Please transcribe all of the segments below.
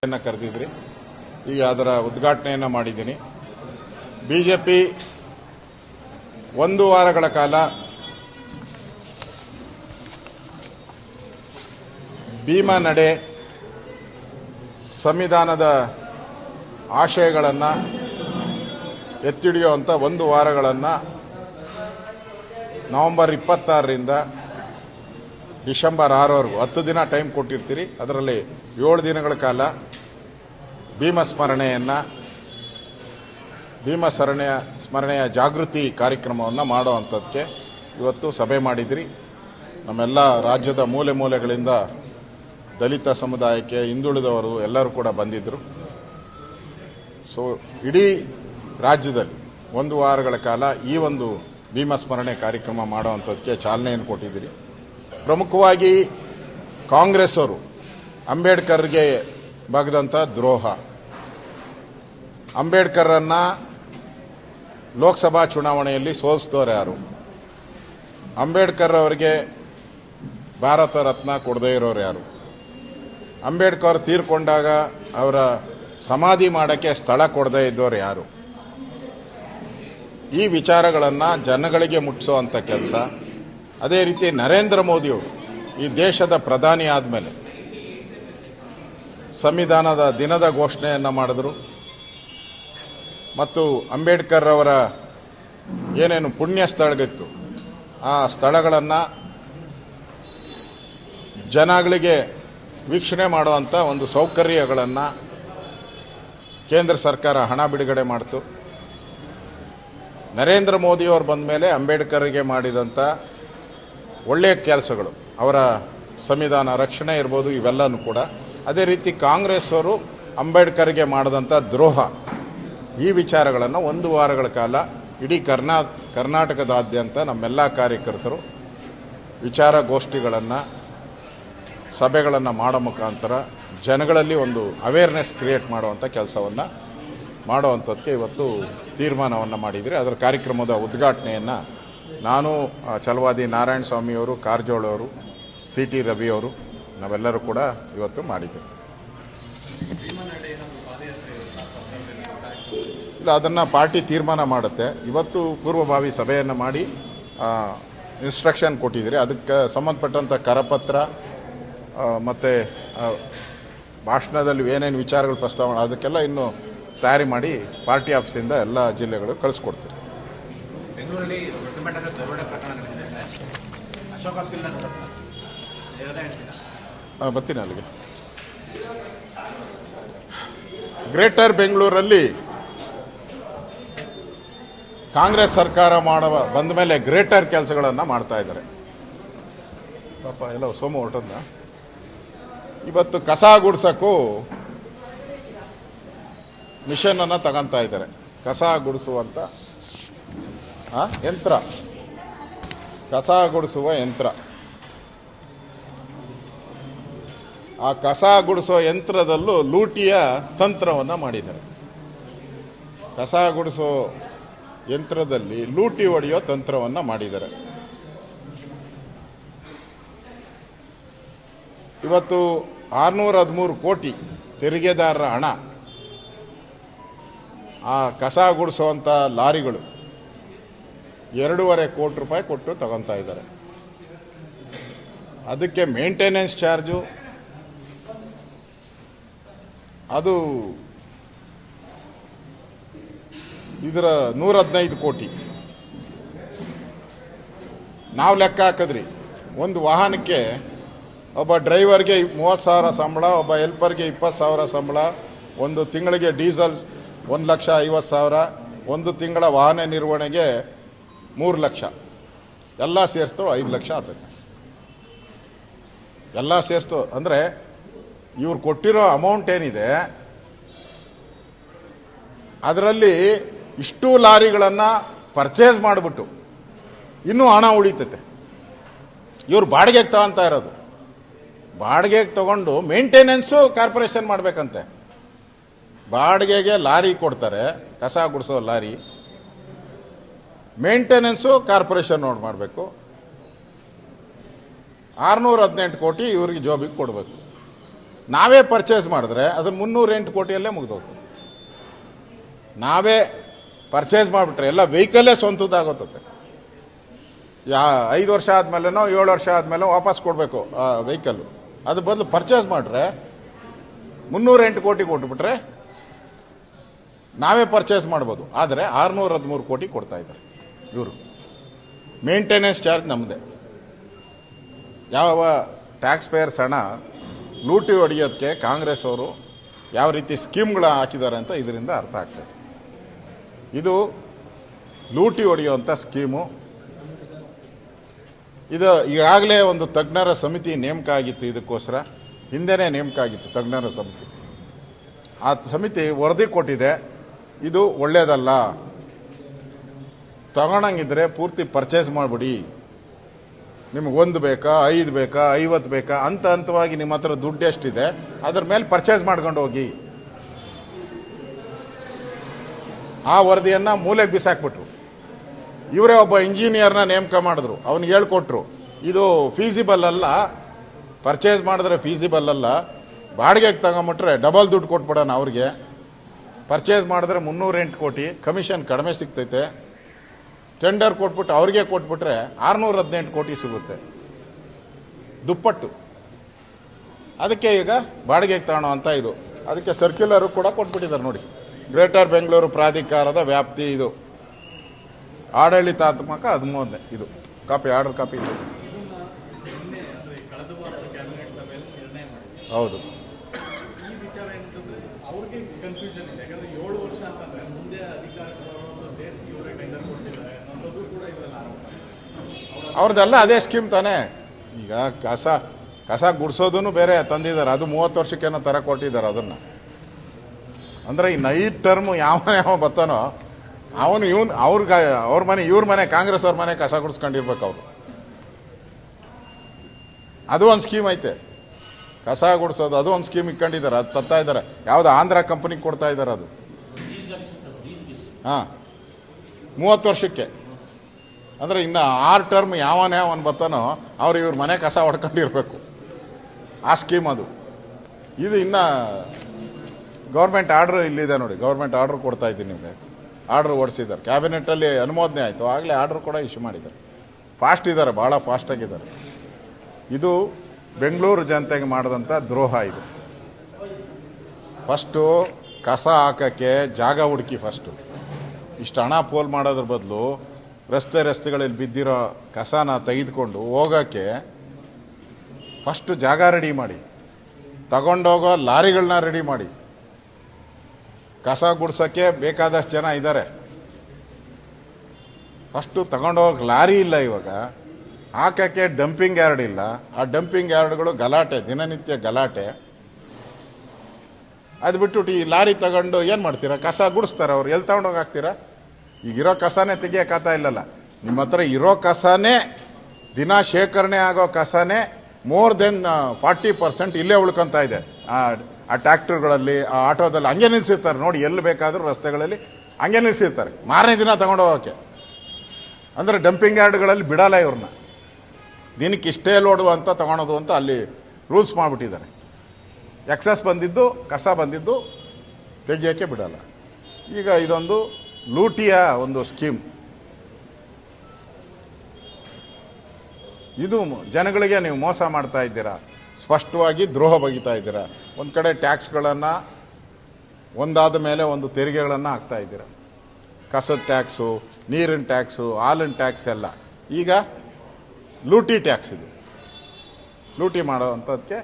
ಕರೆದಿದ್ರಿ. ಈಗ ಅದರ ಉದ್ಘಾಟನೆಯನ್ನು ಮಾಡಿದ್ದೀನಿ. ಬಿಜೆಪಿ 1 ವಾರಗಳ ಕಾಲ ಭೀಮಾ ನಡೆ ಸಂವಿಧಾನದ ಆಶಯಗಳನ್ನು ಎತ್ತಿಡಿಯುವಂಥ 1 ವಾರಗಳನ್ನು ನವೆಂಬರ್ 26ರಿಂದ ಡಿಸೆಂಬರ್ 6ರವರೆಗೂ 10 ದಿನ ಟೈಮ್ ಕೊಟ್ಟಿರ್ತೀರಿ. ಅದರಲ್ಲಿ 7 ದಿನಗಳ ಕಾಲ ಭೀಮ ಸ್ಮರಣೆಯ ಜಾಗೃತಿ ಕಾರ್ಯಕ್ರಮವನ್ನು ಮಾಡುವಂಥದ್ದಕ್ಕೆ ಇವತ್ತು ಸಭೆ ಮಾಡಿದ್ರಿ. ನಮ್ಮೆಲ್ಲ ರಾಜ್ಯದ ಮೂಲೆ ಮೂಲೆಗಳಿಂದ ದಲಿತ ಸಮುದಾಯಕ್ಕೆ, ಹಿಂದುಳಿದವರು ಎಲ್ಲರೂ ಕೂಡ ಬಂದಿದ್ದರು. ಸೊ ಇಡೀ ರಾಜ್ಯದಲ್ಲಿ 1 ವಾರಗಳ ಕಾಲ ಈ ಒಂದು ಭೀಮ ಸ್ಮರಣೆ ಕಾರ್ಯಕ್ರಮ ಮಾಡುವಂಥದ್ದಕ್ಕೆ ಚಾಲನೆಯನ್ನು ಕೊಟ್ಟಿದ್ದೀರಿ. ಪ್ರಮುಖವಾಗಿ ಕಾಂಗ್ರೆಸ್ ಅವರು ಅಂಬೇಡ್ಕರ್ಗೆ ಬಗೆದಂಥ ದ್ರೋಹ, ಅಂಬೇಡ್ಕರ್ರನ್ನ ಲೋಕಸಭಾ ಚುನಾವಣೆಯಲ್ಲಿ ಸೋಲಿಸಿದವರು ಯಾರು, ಅಂಬೇಡ್ಕರ್ ಅವರಿಗೆ ಭಾರತ ರತ್ನ ಕೊಡದೇ ಇರೋರು ಯಾರು, ಅಂಬೇಡ್ಕರ್ ತೀರ್ಕೊಂಡಾಗ ಅವರ ಸಮಾಧಿ ಮಾಡೋಕ್ಕೆ ಸ್ಥಳ ಕೊಡದೇ ಇದ್ದವರು ಯಾರು, ಈ ವಿಚಾರಗಳನ್ನು ಜನಗಳಿಗೆ ಮುಟ್ಟಿಸುವಂಥ ಕೆಲಸ. ಅದೇ ರೀತಿ ನರೇಂದ್ರ ಮೋದಿಯವರು ಈ ದೇಶದ ಪ್ರಧಾನಿ ಆದಮೇಲೆ ಸಂವಿಧಾನದ ದಿನದ ಘೋಷಣೆಯನ್ನು ಮಾಡಿದ್ರು ಮತ್ತು ಅಂಬೇಡ್ಕರ್ ಅವರ ಏನೇನು ಪುಣ್ಯ ಸ್ಥಳಗಳಿತ್ತು ಆ ಸ್ಥಳಗಳನ್ನು ಜನಗಳಿಗೆ ವೀಕ್ಷಣೆ ಮಾಡುವಂಥ ಒಂದು ಸೌಕರ್ಯಗಳನ್ನು ಕೇಂದ್ರ ಸರ್ಕಾರ ಹಣ ಬಿಡುಗಡೆ ಮಾಡಿತು. ನರೇಂದ್ರ ಮೋದಿಯವರು ಬಂದ ಮೇಲೆ ಅಂಬೇಡ್ಕರ್ಗೆ ಮಾಡಿದಂಥ ಒಳ್ಳೆಯ ಕೆಲಸಗಳು, ಅವರ ಸಂವಿಧಾನ ರಕ್ಷಣೆ ಇರ್ಬೋದು, ಇವೆಲ್ಲನೂ ಕೂಡ. ಅದೇ ರೀತಿ ಕಾಂಗ್ರೆಸ್ ಅವರು ಅಂಬೇಡ್ಕರ್ಗೆ ಮಾಡಿದಂಥ ದ್ರೋಹ, ಈ ವಿಚಾರಗಳನ್ನು 1 ವಾರಗಳ ಕಾಲ ಇಡೀ ಕರ್ನಾಟಕದಾದ್ಯಂತ ನಮ್ಮೆಲ್ಲ ಕಾರ್ಯಕರ್ತರು ವಿಚಾರಗೋಷ್ಠಿಗಳನ್ನು, ಸಭೆಗಳನ್ನು ಮಾಡೋ ಮುಖಾಂತರ ಜನಗಳಲ್ಲಿ ಒಂದು ಅವೇರ್ನೆಸ್ ಕ್ರಿಯೇಟ್ ಮಾಡುವಂಥ ಕೆಲಸವನ್ನು ಮಾಡುವಂಥದ್ದಕ್ಕೆ ಇವತ್ತು ತೀರ್ಮಾನವನ್ನು ಮಾಡಿದರೆ. ಅದರ ಕಾರ್ಯಕ್ರಮದ ಉದ್ಘಾಟನೆಯನ್ನು ನಾನು, ಛಲವಾದಿ ನಾರಾಯಣ ಸ್ವಾಮಿಯವರು, ಕಾರಜೋಳ ಅವರು, CT ರವಿಯವರು ನಾವೆಲ್ಲರೂ ಕೂಡ ಇವತ್ತು ಮಾಡಿದ್ದೇವೆ. ಇಲ್ಲ, ಅದನ್ನು ಪಾರ್ಟಿ ತೀರ್ಮಾನ ಮಾಡುತ್ತೆ. ಇವತ್ತು ಪೂರ್ವಭಾವಿ ಸಭೆಯನ್ನು ಮಾಡಿ ಇನ್ಸ್ಟ್ರಕ್ಷನ್ ಕೊಟ್ಟಿದ್ದೀರಿ. ಅದಕ್ಕೆ ಸಂಬಂಧಪಟ್ಟಂಥ ಕರಪತ್ರ ಮತ್ತು ಭಾಷಣದಲ್ಲಿ ಏನೇನು ವಿಚಾರಗಳು ಪ್ರಸ್ತಾವ ಅದಕ್ಕೆಲ್ಲ ಇನ್ನೂ ತಯಾರಿ ಮಾಡಿ ಪಾರ್ಟಿ ಆಫೀಸಿಂದ ಎಲ್ಲ ಜಿಲ್ಲೆಗಳು ಕಳಿಸ್ಕೊಡ್ತೀರಿ. ಬರ್ತೀನಿ ಅಲ್ಲಿಗೆ. ಗ್ರೇಟರ್ ಬೆಂಗಳೂರಲ್ಲಿ ಕಾಂಗ್ರೆಸ್ ಸರ್ಕಾರ ಬಂದ ಮೇಲೆ ಗ್ರೇಟರ್ ಕೆಲಸಗಳನ್ನು ಮಾಡ್ತಾ ಇದ್ದಾರೆ. ಪಾಪ ಎಲ್ಲ ಸೋಮ ಹೊರಟದ್ನ. ಇವತ್ತು ಕಸ ಗುಡ್ಸೋಕ್ಕೂ ಮಿಷನನ್ನು ತಗೊಂತಾ ಇದ್ದಾರೆ. ಕಸ ಗುಡಿಸುವಂಥ ಯಂತ್ರ, ಕಸ ಗುಡಿಸುವ ಯಂತ್ರ. ಆ ಕಸ ಗುಡಿಸೋ ಯಂತ್ರದಲ್ಲೂ ಲೂಟಿಯ ತಂತ್ರವನ್ನು ಮಾಡಿದ್ದಾರೆ. ಕಸ ಗುಡಿಸೋ ಯಂತ್ರದಲ್ಲಿ ಲೂಟಿ ಹೊಡೆಯೋ ತಂತ್ರವನ್ನು ಮಾಡಿದ್ದಾರೆ. ಇವತ್ತು 613 ಕೋಟಿ ತೆರಿಗೆದಾರರ ಹಣ ಆ ಕಸ ಗುಡಿಸುವಂಥ ಲಾರಿಗಳು 2.5 ಕೋಟಿ ರೂಪಾಯಿ ಕೊಟ್ಟು ತಗೊತಾ ಇದ್ದಾರೆ. ಅದಕ್ಕೆ ಮೇಂಟೆನೆನ್ಸ್ ಚಾರ್ಜು ಅದು ಇದರ 115 ಕೋಟಿ. ನಾವು ಲೆಕ್ಕ ಹಾಕಿದ್ರಿ, ಒಂದು ವಾಹನಕ್ಕೆ ಒಬ್ಬ ಡ್ರೈವರ್ಗೆ 30,000 ಸಂಬಳ, ಒಬ್ಬ ಹೆಲ್ಪರ್ಗೆ 20,000 ಸಂಬಳ, ಒಂದು ತಿಂಗಳಿಗೆ ಡೀಸೆಲ್ 1,50,000, ಒಂದು ತಿಂಗಳ ವಾಹನ ನಿರ್ವಹಣೆಗೆ 3 ಲಕ್ಷ, ಎಲ್ಲ ಸೇರಿಸ್ತು 5 ಲಕ್ಷ ಆಗ್ತದೆ. ಎಲ್ಲ ಸೇರಿಸ್ತು ಅಂದರೆ ಇವ್ರು ಕೊಟ್ಟಿರೋ ಅಮೌಂಟ್ ಏನಿದೆ ಅದರಲ್ಲಿ ಇಷ್ಟು ಲಾರಿಗಳನ್ನು ಪರ್ಚೇಸ್ ಮಾಡಿಬಿಟ್ಟು ಇನ್ನೂ ಹಣ ಉಳಿತೈತೆ. ಇವ್ರು ಬಾಡಿಗೆಗೆ ತಗೊಂತ ಇರೋದು, ಬಾಡಿಗೆಗೆ ತಗೊಂಡು ಮೇಂಟೆನೆನ್ಸು ಕಾರ್ಪೊರೇಷನ್ ಮಾಡಬೇಕಂತೆ. ಬಾಡಿಗೆಗೆ ಲಾರಿ ಕೊಡ್ತಾರೆ, ಕಸ ಗುಡಿಸೋ ಲಾರಿ, ಮೇಂಟೆನೆನ್ಸು ಕಾರ್ಪೊರೇಷನ್ ನೋಡಿ ಮಾಡಬೇಕು. 618 ಕೋಟಿ ಇವರಿಗೆ ಜಾಬಿಗೆ ಕೊಡಬೇಕು. ನಾವೇ ಪರ್ಚೇಸ್ ಮಾಡಿದ್ರೆ ಅದನ್ನು 308 ಕೋಟಿಯಲ್ಲೇ ಮುಗಿದೋಗ್ತದೆ. ನಾವೇ ಪರ್ಚೇಸ್ ಮಾಡಿಬಿಟ್ರೆ ಎಲ್ಲ ವೆಹಿಕಲ್ಲೇ ಸ್ವಂತದ್ದಾಗೋತದೆ. 5 ವರ್ಷ ಆದಮೇಲೆನೋ 7 ವರ್ಷ ಆದಮೇಲೆ ವಾಪಸ್ ಕೊಡಬೇಕು ಆ ವೆಹಿಕಲ್ಲು. ಅದ್ರ ಬದಲು ಪರ್ಚೇಸ್ ಮಾಡಿದ್ರೆ 308 ಕೋಟಿ ಕೊಟ್ಬಿಟ್ರೆ ನಾವೇ ಪರ್ಚೇಸ್ ಮಾಡ್ಬೋದು. ಆದರೆ 613 ಕೋಟಿ ಕೊಡ್ತಾ ಇದ್ದಾರೆ ಇವರು. ಮೇಂಟೆನೆನ್ಸ್ ಚಾರ್ಜ್ ನಮ್ಮದೇ. ಯಾವ ಟ್ಯಾಕ್ಸ್ ಪೇಯರ್ಸ್ ಹಣ ಲೂಟಿ ಹೊಡೆಯೋದಕ್ಕೆ ಕಾಂಗ್ರೆಸ್ ಅವರು ಯಾವ ರೀತಿ ಸ್ಕೀಮ್ಗಳ ಹಾಕಿದ್ದಾರೆ ಅಂತ ಇದರಿಂದ ಅರ್ಥ ಆಗ್ತದೆ. ಇದು ಲೂಟಿ ಹೊಡೆಯುವಂಥ ಸ್ಕೀಮು. ಇದು ಈಗಾಗಲೇ ಒಂದು ತಜ್ಞರ ಸಮಿತಿ ನೇಮಕ ಆಗಿತ್ತು. ಇದಕ್ಕೋಸ್ಕರ ಹಿಂದೆನೇ ನೇಮಕ ಆಗಿತ್ತು ತಜ್ಞರ ಸಮಿತಿ. ಆ ಸಮಿತಿ ವರದಿ ಕೊಟ್ಟಿದೆ, ಇದು ಒಳ್ಳೆಯದಲ್ಲ, ತಗೊಳಂಗಿದ್ರೆ ಪೂರ್ತಿ ಪರ್ಚೇಸ್ ಮಾಡಿಬಿಡಿ, ನಿಮ್ಗೆ 1 ಬೇಕಾ 5 ಬೇಕಾ 50 ಬೇಕಾ ಅಂತ ಹಂತವಾಗಿ ನಿಮ್ಮ ಹತ್ರ ದುಡ್ಡು ಎಷ್ಟಿದೆ ಅದ್ರ ಮೇಲೆ ಪರ್ಚೇಸ್ ಮಾಡ್ಕೊಂಡು ಹೋಗಿ. ಆ ವರದಿಯನ್ನು ಮೂಲೆಗೆ ಬಿಸಾಕ್ಬಿಟ್ರು. ಇವರೇ ಒಬ್ಬ ಇಂಜಿನಿಯರ್ನ ನೇಮಕ ಮಾಡಿದ್ರು, ಅವ್ನಿಗೆ ಹೇಳ್ಕೊಟ್ರು ಇದು ಫೀಸಿಬಲ್ ಅಲ್ಲ, ಪರ್ಚೇಸ್ ಮಾಡಿದ್ರೆ ಫೀಸಿಬಲ್ ಅಲ್ಲ, ಬಾಡಿಗೆಗೆ ತಗೊಂಬಿಟ್ರೆ ಡಬಲ್ ದುಡ್ಡು ಕೊಟ್ಬಿಡೋಣ ಅವ್ರಿಗೆ, ಪರ್ಚೇಸ್ ಮಾಡಿದ್ರೆ 308 ಕೋಟಿ ಕಮಿಷನ್ ಕಡಿಮೆ ಸಿಗ್ತೈತೆ, ಟೆಂಡರ್ ಕೊಟ್ಬಿಟ್ಟು ಅವ್ರಿಗೆ ಕೊಟ್ಬಿಟ್ರೆ 618 ಕೋಟಿ ಸಿಗುತ್ತೆ, ದುಪ್ಪಟ್ಟು. ಅದಕ್ಕೆ ಈಗ ಬಾಡಿಗೆಗೆ ತಗೊಳ್ಳೋ ಅಂತ ಇದು. ಅದಕ್ಕೆ ಸರ್ಕ್ಯುಲರು ಕೂಡ ಕೊಟ್ಬಿಟ್ಟಿದ್ದಾರೆ ನೋಡಿ. ಗ್ರೇಟರ್ ಬೆಂಗಳೂರು ಪ್ರಾಧಿಕಾರದ ವ್ಯಾಪ್ತಿ ಇದು, ಆಡಳಿತಾತ್ಮಕ 13ನೇ ಇದು ಕಾಪಿ, ಆರ್ಡರ್ ಕಾಪಿ ಇದು. ಹೌದು. ಅವ್ರದ್ದೆಲ್ಲ ಅದೇ ಸ್ಕೀಮ್ ತಾನೇ. ಈಗ ಕಸ ಗುಡಿಸೋದನ್ನು ಬೇರೆ ತಂದಿದ್ದಾರೆ, ಅದು 30 ವರ್ಷಕ್ಕೇನೋ ತರ ಕೊಟ್ಟಿದ್ದಾರೆ ಅದನ್ನು. ಅಂದರೆ ಈ ನೈಟ್ ಟರ್ಮ್ ಯಾವ ಬರ್ತಾನೋ ಅವನು ಅವ್ರ ಮನೆ ಇವ್ರ ಮನೆ ಕಾಂಗ್ರೆಸ್ ಅವ್ರ ಮನೆ ಕಸ ಗುಡಿಸ್ಕೊಂಡಿರ್ಬೇಕು ಅವರು. ಅದು ಒಂದು ಸ್ಕೀಮ್ ಐತೆ, ಕಸ ಗುಡಿಸೋದು, ಅದು ಒಂದು ಸ್ಕೀಮ್ ಇಟ್ಕೊಂಡಿದ್ದಾರೆ, ಅದು ತತ್ತಾ ಇದ್ದಾರೆ. ಯಾವುದು ಆಂಧ್ರ ಕಂಪನಿಗೆ ಕೊಡ್ತಾ ಇದ್ದಾರೆ ಅದು. ಹಾಂ, 30 ವರ್ಷಕ್ಕೆ. ಅಂದರೆ ಇನ್ನು 6 ಟರ್ಮ್ ಯಾವನೇ ಅವನು ಬರ್ತಾನೋ ಅವ್ರು ಇವ್ರ ಮನೆ ಕಸ ಹೊಡ್ಕೊಂಡಿರ್ಬೇಕು, ಆ ಸ್ಕೀಮ್ ಅದು. ಇದು ಇನ್ನು ಗೌರ್ಮೆಂಟ್ ಆರ್ಡ್ರ್ ಇಲ್ಲಿದೆ ನೋಡಿ, ಗೌರ್ಮೆಂಟ್ ಆರ್ಡ್ರ್ ಕೊಡ್ತಾ ಇದ್ದೀನಿ ನಿಮಗೆ. ಆರ್ಡ್ರ್ ಓಡಿಸಿದ್ದಾರೆ, ಕ್ಯಾಬಿನೆಟ್ಟಲ್ಲಿ ಅನುಮೋದನೆ ಆಯಿತು, ಆಗಲೇ ಆರ್ಡ್ರ್ ಕೂಡ ಇಶ್ಯೂ ಮಾಡಿದ್ದಾರೆ. ಫಾಸ್ಟ್ ಇದ್ದಾರೆ, ಭಾಳ ಫಾಸ್ಟಾಗಿದ್ದಾರೆ. ಇದು ಬೆಂಗಳೂರು ಜನತೆಗೆ ಮಾಡಿದಂಥ ದ್ರೋಹ ಇದು. ಫಸ್ಟು ಕಸ ಹಾಕೋಕ್ಕೆ ಜಾಗ ಹುಡುಕಿ, ಫಸ್ಟು ಇಷ್ಟು ಹಣ ಪೋಲ್ ಮಾಡೋದ್ರ ಬದಲು ರಸ್ತೆಗಳಲ್ಲಿ ಬಿದ್ದಿರೋ ಕಸನ ತೆಗೆದುಕೊಂಡು ಹೋಗೋಕ್ಕೆ ಫಸ್ಟು ಜಾಗ ರೆಡಿ ಮಾಡಿ, ತಗೊಂಡೋಗೋ ಲಾರಿಗಳನ್ನ ರೆಡಿ ಮಾಡಿ. ಕಸ ಗುಡ್ಸೋಕ್ಕೆ ಬೇಕಾದಷ್ಟು ಜನ ಇದ್ದಾರೆ, ಫಸ್ಟು ತಗೊಂಡೋಗಕ್ಕೆ ಲಾರಿ ಇಲ್ಲ, ಇವಾಗ ಹಾಕೋಕ್ಕೆ ಡಂಪಿಂಗ್ ಯಾರ್ಡ್ ಇಲ್ಲ. ಆ ಡಂಪಿಂಗ್ ಯಾರ್ಡ್ಗಳು ಗಲಾಟೆ, ದಿನನಿತ್ಯ ಗಲಾಟೆ. ಅದು ಬಿಟ್ಬಿಟ್ಟು ಈ ಲಾರಿ ತಗೊಂಡು ಏನು ಮಾಡ್ತೀರಾ? ಕಸ ಗುಡಿಸ್ತಾರೆ ಅವ್ರು, ಎಲ್ಲಿ ತಗೊಂಡೋಗಿ ಹಾಕ್ತೀರಾ? ಈಗಿರೋ ಕಸನೇ ತೆಗಿಯೋಕ್ಕಾಗ್ತಾ ಇಲ್ಲಲ್ಲ. ನಿಮ್ಮ ಹತ್ರ ಇರೋ ಕಸನೇ, ದಿನ ಶೇಖರಣೆ ಆಗೋ ಕಸನೇ ಮೋರ್ ದೆನ್ 40% ಇಲ್ಲೇ ಉಳ್ಕೊತ ಇದೆ. ಆ ಟ್ಯಾಕ್ಟರ್ಗಳಲ್ಲಿ, ಆ ಆಟೋದಲ್ಲಿ ಹಂಗೆ ನಿಲ್ಲಿಸಿರ್ತಾರೆ ನೋಡಿ, ಎಲ್ಲಿ ಬೇಕಾದರೂ ರಸ್ತೆಗಳಲ್ಲಿ ಹಂಗೆ ನಿಲ್ಲಿಸಿರ್ತಾರೆ, ಮಾರನೇ ದಿನ ತಗೊಂಡು ಹೋಗೋಕ್ಕೆ. ಅಂದರೆ ಡಂಪಿಂಗ್ ಯಾರ್ಡ್ಗಳಲ್ಲಿ ಬಿಡಲ್ಲ ಇವ್ರನ್ನ, ದಿನಕ್ಕೆ ಇಷ್ಟೇ ಲೋಡು ಅಂತ ತಗೊಳೋದು ಅಂತ ಅಲ್ಲಿ ರೂಲ್ಸ್ ಮಾಡಿಬಿಟ್ಟಿದ್ದಾರೆ. ಎಕ್ಸಸ್ ಬಂದಿದ್ದು, ಕಸ ಬಂದಿದ್ದು ತೆಗಿಯೋಕ್ಕೆ ಬಿಡಲ್ಲ. ಈಗ ಇದೊಂದು ಲೂಟಿಯ ಒಂದು ಸ್ಕೀಮ್. ಇದು ಜನಗಳಿಗೆ ನೀವು ಮೋಸ ಮಾಡ್ತಾ ಇದ್ದೀರಾ, ಸ್ಪಷ್ಟವಾಗಿ ದ್ರೋಹ ಬಗಿತಾ ಇದ್ದೀರಾ. ಒಂದು ಕಡೆ ಟ್ಯಾಕ್ಸ್ಗಳನ್ನು ಒಂದಾದ ಮೇಲೆ ಒಂದು ತೆರಿಗೆಗಳನ್ನು ಹಾಕ್ತಾ ಇದ್ದೀರಾ. ಕಸದ ಟ್ಯಾಕ್ಸು, ನೀರಿನ ಟ್ಯಾಕ್ಸು, ಹಾಲಿನ ಟ್ಯಾಕ್ಸ್ ಎಲ್ಲ. ಈಗ ಲೂಟಿ ಟ್ಯಾಕ್ಸ್ ಇದು. ಲೂಟಿ ಮಾಡೋವಂಥದ್ದಕ್ಕೆ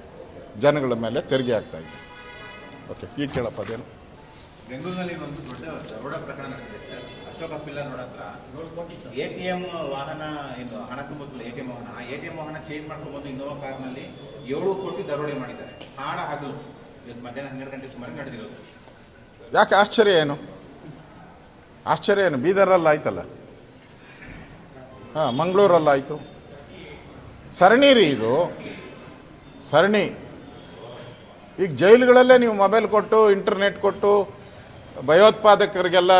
ಜನಗಳ ಮೇಲೆ ತೆರಿಗೆ ಆಗ್ತಾ ಇದೆ. ಓಕೆ, ಈಗ ಕೇಳಪ್ಪ ಅದೇನು. ಬೆಂಗಳೂರಿನಲ್ಲಿ ಒಂದು ದೊಡ್ಡ ದರೋಡ ಪ್ರಕರಣ ನಡೆದಿದೆ ಸರ್. ಅಶೋಕ ಪಿಲ್ಲರ್ ರೋಡ್ ಹತ್ರ ATM ವಾಹನ, ಇದು ಹಣ ತುಂಬುತ್ತಲ್ಲ ATM ವಾಹನ, ಆ ATM ವಾಹನ ಚೇಂಜ್ ಮಾಡ್ಕೊಂಡು ಇನ್ನೋವಾ ಕಾರ್ನಲ್ಲಿ 7 ಕೋಟಿ ದರೋಡೆ ಮಾಡಿದ್ದಾರೆ. ಹಾಡ ಹಗಲು ಇವತ್ತು ಮಧ್ಯಾಹ್ನ 12 ಗಂಟೆ ಸುಮಾರು ನಡೆದಿರೋದು. ಯಾಕೆ ಆಶ್ಚರ್ಯ ಏನು? ಆಶ್ಚರ್ಯ ಏನು? ಬೀದರಲ್ಲಿ ಆಯ್ತಲ್ಲ, ಹಾಂ, ಮಂಗಳೂರಲ್ಲಿ ಆಯಿತು. ಸರಣಿ ರೀ ಇದು, ಸರಣಿ. ಈಗ ಜೈಲುಗಳಲ್ಲೇ ನೀವು ಮೊಬೈಲ್ ಕೊಟ್ಟು, ಇಂಟರ್ನೆಟ್ ಕೊಟ್ಟು, ಭಯೋತ್ಪಾದಕರಿಗೆಲ್ಲ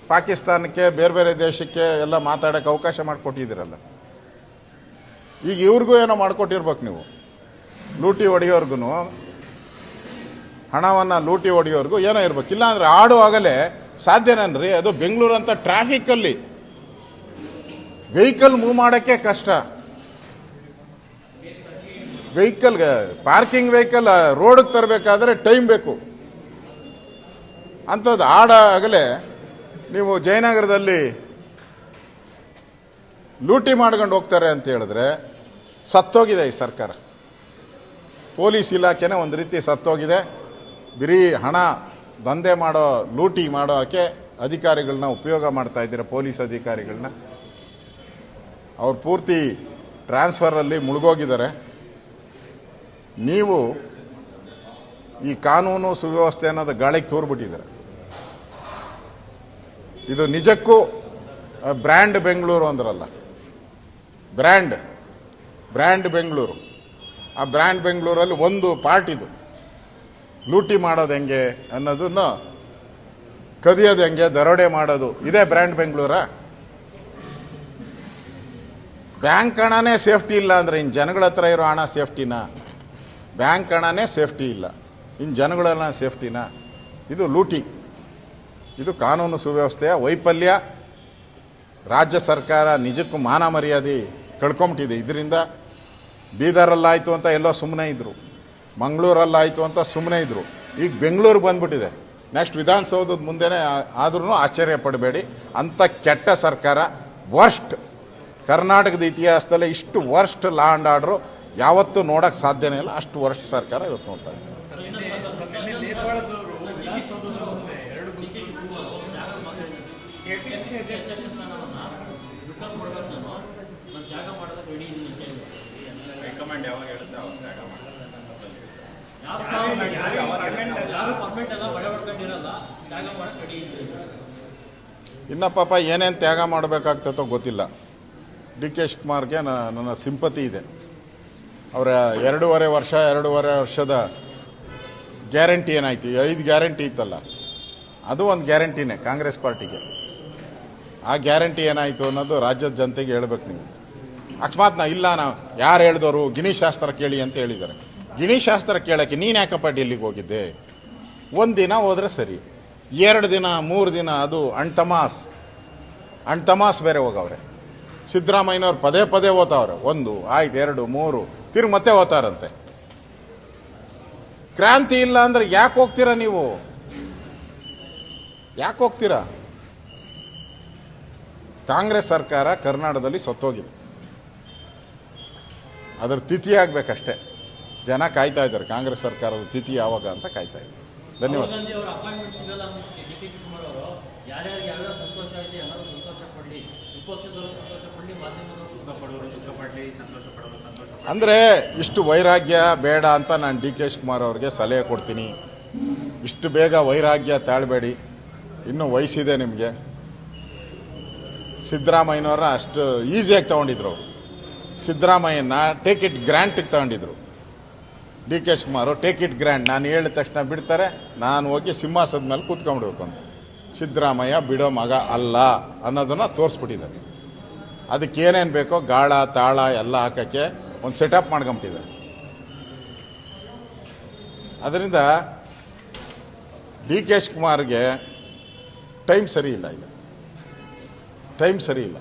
ಪಾಕಿಸ್ತಾನಕ್ಕೆ, ಬೇರೆ ಬೇರೆ ದೇಶಕ್ಕೆ ಎಲ್ಲ ಮಾತಾಡೋಕ್ಕೆ ಅವಕಾಶ ಮಾಡಿಕೊಟ್ಟಿದ್ದೀರಲ್ಲ. ಈಗ ಇವ್ರಿಗೂ ಏನೋ ಮಾಡಿಕೊಟ್ಟಿರ್ಬೇಕು ನೀವು, ಲೂಟಿ ಹೊಡೆಯೋರ್ಗು. ಹಣವನ್ನು ಲೂಟಿ ಹೊಡೆಯೋರ್ಗೂ ಏನೋ ಇರಬೇಕು. ಇಲ್ಲಾಂದರೆ ಆಡುವಾಗಲೇ ಸಾಧ್ಯನನ್ರಿ? ಅದು ಬೆಂಗಳೂರು ಅಂತ ಟ್ರಾಫಿಕ್ಕಲ್ಲಿ ವೆಹಿಕಲ್ ಮೂವ್ ಮಾಡೋಕ್ಕೆ ಕಷ್ಟ. ವೆಹಿಕಲ್ಗೆ ಪಾರ್ಕಿಂಗ್ ವೆಹಿಕಲ್ ರೋಡಿಗೆ ತರಬೇಕಾದ್ರೆ ಟೈಮ್ ಬೇಕು. ಅಂಥದ್ದು ಆಡಾಗಲೇ ನೀವು ಜಯನಗರದಲ್ಲಿ ಲೂಟಿ ಮಾಡ್ಕೊಂಡು ಹೋಗ್ತಾರೆ ಅಂತ ಹೇಳಿದ್ರೆ ಸತ್ತೋಗಿದೆ ಈ ಸರ್ಕಾರ. ಪೊಲೀಸ್ ಇಲಾಖೆನೇ ಒಂದು ರೀತಿ ಸತ್ತೋಗಿದೆ. ಬರೀ ಹಣ ದಂಧೆ ಮಾಡೋ, ಲೂಟಿ ಮಾಡೋಕ್ಕೆ ಅಧಿಕಾರಿಗಳನ್ನ ಉಪಯೋಗ ಮಾಡ್ತಾ ಇದ್ದೀರ. ಪೊಲೀಸ್ ಅಧಿಕಾರಿಗಳನ್ನ ಅವ್ರು ಪೂರ್ತಿ ಟ್ರಾನ್ಸ್ಫರಲ್ಲಿ ಮುಳುಗೋಗಿದ್ದಾರೆ. ನೀವು ಈ ಕಾನೂನು ಸುವ್ಯವಸ್ಥೆ ಅನ್ನೋದು ಗಾಳಿಗೆ ತೋರ್ಬಿಟ್ಟಿದ್ದಾರೆ. ಇದು ನಿಜಕ್ಕೂ ಬ್ರ್ಯಾಂಡ್ ಬೆಂಗಳೂರು ಅಂದ್ರಲ್ಲ, ಬ್ರ್ಯಾಂಡ್ ಬೆಂಗಳೂರು. ಆ ಬ್ರ್ಯಾಂಡ್ ಬೆಂಗಳೂರಲ್ಲಿ ಒಂದು ಪಾರ್ಟ್ ಇದು. ಲೂಟಿ ಮಾಡೋದು ಹೆಂಗೆ ಅನ್ನೋದನ್ನು, ಕದಿಯೋದು ಹೆಂಗೆ, ದರೋಡೆ ಮಾಡೋದು, ಇದೇ ಬ್ರ್ಯಾಂಡ್ ಬೆಂಗಳೂರಾ? ಬ್ಯಾಂಕ್ ಹಣನೇ ಸೇಫ್ಟಿ ಇಲ್ಲ ಅಂದರೆ ಇನ್ನು ಜನಗಳ ಹತ್ರ ಇರೋ ಹಣ ಸೇಫ್ಟಿನಾ? ಬ್ಯಾಂಕ್ ಹಣನೇ ಸೇಫ್ಟಿ ಇಲ್ಲ, ಇನ್ನು ಜನಗಳೆಲ್ಲ ಸೇಫ್ಟಿನಾ? ಇದು ಲೂಟಿ. ಇದು ಕಾನೂನು ಸುವ್ಯವಸ್ಥೆಯ ವೈಫಲ್ಯ. ರಾಜ್ಯ ಸರ್ಕಾರ ನಿಜಕ್ಕೂ ಮಾನ ಮರ್ಯಾದೆ ಕಳ್ಕೊಂಬಿಟ್ಟಿದೆ ಇದರಿಂದ. ಬೀದರಲ್ಲಾಯಿತು ಅಂತ ಎಲ್ಲೋ ಸುಮ್ಮನೆ ಇದ್ದರು, ಮಂಗಳೂರಲ್ಲಾಯಿತು ಅಂತ ಸುಮ್ಮನೆ ಇದ್ದರು. ಈಗ ಬೆಂಗಳೂರು ಬಂದ್ಬಿಟ್ಟಿದೆ. ನೆಕ್ಸ್ಟ್ ವಿಧಾನಸೌಧದ ಮುಂದೆನೇ ಆದ್ರೂ ಆಶ್ಚರ್ಯ ಪಡಬೇಡಿ. ಅಂಥ ಕೆಟ್ಟ ಸರ್ಕಾರ, ವರ್ಸ್ಟ್. ಕರ್ನಾಟಕದ ಇತಿಹಾಸದಲ್ಲೇ ಇಷ್ಟು ವರ್ಸ್ಟ್ ಲಾ ಆ್ಯಂಡ್ ಆರ್ಡ್ರು ಯಾವತ್ತೂ ನೋಡೋಕ್ಕೆ ಸಾಧ್ಯನೇ ಇಲ್ಲ. ಅಷ್ಟು ವರ್ಸ್ಟ್ ಸರ್ಕಾರ ಇವತ್ತು ನೋಡ್ತಾ ಇದೆ. ಇನ್ನು ಪಾಪ ಏನೇನು ತ್ಯಾಗ ಮಾಡಬೇಕಾಗ್ತತೋ ಗೊತ್ತಿಲ್ಲ. ಡಿ ಕೆ ಶಿವಕುಮಾರ್ಗೆ ನನ್ನ ಸಿಂಪತಿ ಇದೆ. ಅವರ 2.5 ವರ್ಷದ ಗ್ಯಾರಂಟಿ ಏನಾಯ್ತು, 5 ಗ್ಯಾರಂಟಿ ಇತ್ತಲ್ಲ, ಅದು ಒಂದು ಗ್ಯಾರಂಟಿನೇ ಕಾಂಗ್ರೆಸ್ ಪಾರ್ಟಿಗೆ. ಆ ಗ್ಯಾರಂಟಿ ಏನಾಯಿತು ಅನ್ನೋದು ರಾಜ್ಯದ ಜನತೆಗೆ ಹೇಳ್ಬೇಕು ನೀವು. ಅಕಸ್ಮಾತ್ ನಾವು ಯಾರು ಹೇಳಿದವರು ಗಿಣಿ ಶಾಸ್ತ್ರ ಕೇಳಿ ಅಂತ ಹೇಳಿದ್ದಾರೆ. ಗಿಣಿ ಶಾಸ್ತ್ರ ಕೇಳೋಕ್ಕೆ ನೀನು ಯಾಕಪ್ಪ ಡೆಲ್ಲಿಗೆ ಹೋಗಿದ್ದೆ? ಒಂದು ದಿನ ಹೋದರೆ ಸರಿ, 2 ದಿನ 3 ದಿನ ಅದು ಅಣ್ತಮಾಸ್ ಬೇರೆ ಹೋಗವ್ರೆ. ಸಿದ್ದರಾಮಯ್ಯನವ್ರು ಪದೇ ಪದೇ ಓದ್ತಾವ್ರೆ. 1 ಆಯ್ತು, 2 3 ತಿರುಗಿ ಮತ್ತೆ ಓದ್ತಾರಂತೆ. ಕ್ರಾಂತಿ ಇಲ್ಲ ಅಂದ್ರೆ ಯಾಕೆ ಹೋಗ್ತೀರಾ ನೀವು? ಯಾಕೆ ಹೋಗ್ತೀರಾ? ಕಾಂಗ್ರೆಸ್ ಸರ್ಕಾರ ಕರ್ನಾಟಕದಲ್ಲಿ ಸತ್ತೋಗಿದೆ. ಅದರ ತಿಥಿ ಆಗ್ಬೇಕಷ್ಟೇ. ಜನ ಕಾಯ್ತಾ ಇದ್ದಾರೆ ಕಾಂಗ್ರೆಸ್ ಸರ್ಕಾರದ ತಿಥಿ ಯಾವಾಗ ಅಂತ ಕಾಯ್ತಾ ಇದ್ದಾರೆ. ಧನ್ಯವಾದ. ಅಂದರೆ ಇಷ್ಟು ವೈರಾಗ್ಯ ಬೇಡ ಅಂತ ನಾನು ಡಿ ಕೆ ಶಿವಕುಮಾರ್ ಅವ್ರಿಗೆ ಸಲಹೆ ಕೊಡ್ತೀನಿ. ಇಷ್ಟು ಬೇಗ ವೈರಾಗ್ಯ ತಾಳಬೇಡಿ, ಇನ್ನೂ ವಯಸ್ಸಿದೆ ನಿಮಗೆ. ಸಿದ್ದರಾಮಯ್ಯನವ್ರ ಅಷ್ಟು ಈಸಿಯಾಗಿ ತಗೊಂಡಿದ್ರು ಅವರು. ಸಿದ್ದರಾಮಯ್ಯನ ಟೇಕ್ ಇಟ್ ಗ್ರ್ಯಾಂಟಿಗೆ ತಗೊಂಡಿದ್ರು. D K Shivakumar take it grant, ನಾನು ಹೇಳಿದ ತಕ್ಷಣ ಬಿಡ್ತಾರೆ, ನಾನು ಹೋಗಿ ಸಿಂಹಾಸನದ ಮೇಲೆ ಕೂತ್ಕೊಂಡ್ಬಿಡ್ಬೇಕು ಅಂತ. ಸಿದ್ದರಾಮಯ್ಯ ಬಿಡೋ ಮಗ ಅಲ್ಲ ಅನ್ನೋದನ್ನು ತೋರಿಸ್ಬಿಟ್ಟಿದ್ದಾರೆ. ಅದಕ್ಕೆ ಏನೇನು ಬೇಕೋ ಗಾಳ ತಾಳ ಎಲ್ಲ ಹಾಕೋಕ್ಕೆ ಒಂದು ಸೆಟಪ್ ಮಾಡ್ಕೊಂಬಿಟ್ಟಿದ್ದಾರೆ. ಅದರಿಂದ ಡಿ ಕೆ ಶಿವಕುಮಾರ್ಗೆ ಟೈಮ್ ಸರಿ ಇಲ್ಲ. ಈಗ ಟೈಮ್ ಸರಿ ಇಲ್ಲ.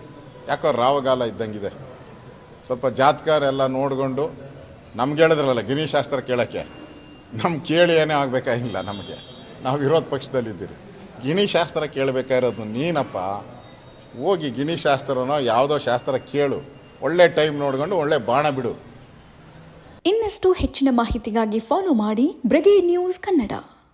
ಯಾಕೋ ರಾವಗಾಲ ಇದ್ದಂಗಿದೆ. ಸ್ವಲ್ಪ ಜಾತಕರೆಲ್ಲ ನೋಡಿಕೊಂಡು ನಮ್ಗೆ ಹೇಳಿದ್ರಲ್ಲ ಗಿಣಿ ಶಾಸ್ತ್ರ ಕೇಳೋಕ್ಕೆ, ನಮ್ಗೆ ಕೇಳಿ ಏನೇ ಆಗಬೇಕಾಗಿಲ್ಲ. ನಮಗೆ ನಾವು ವಿರೋಧ ಪಕ್ಷದಲ್ಲಿದ್ದೀರಿ. ಗಿಣಿ ಶಾಸ್ತ್ರ ಕೇಳಬೇಕಾಗಿರೋದು ನೀನಪ್ಪ. ಹೋಗಿ ಗಿಣಿ ಶಾಸ್ತ್ರನೋ ಯಾವುದೋ ಶಾಸ್ತ್ರ ಕೇಳು, ಒಳ್ಳೆ ಟೈಮ್ ನೋಡ್ಕೊಂಡು ಒಳ್ಳೆ ಬಾಣ ಬಿಡು. ಇನ್ನಷ್ಟು ಹೆಚ್ಚಿನ ಮಾಹಿತಿಗಾಗಿ ಫಾಲೋ ಮಾಡಿ ಬ್ರಿಗೇಡ್ ನ್ಯೂಸ್ ಕನ್ನಡ.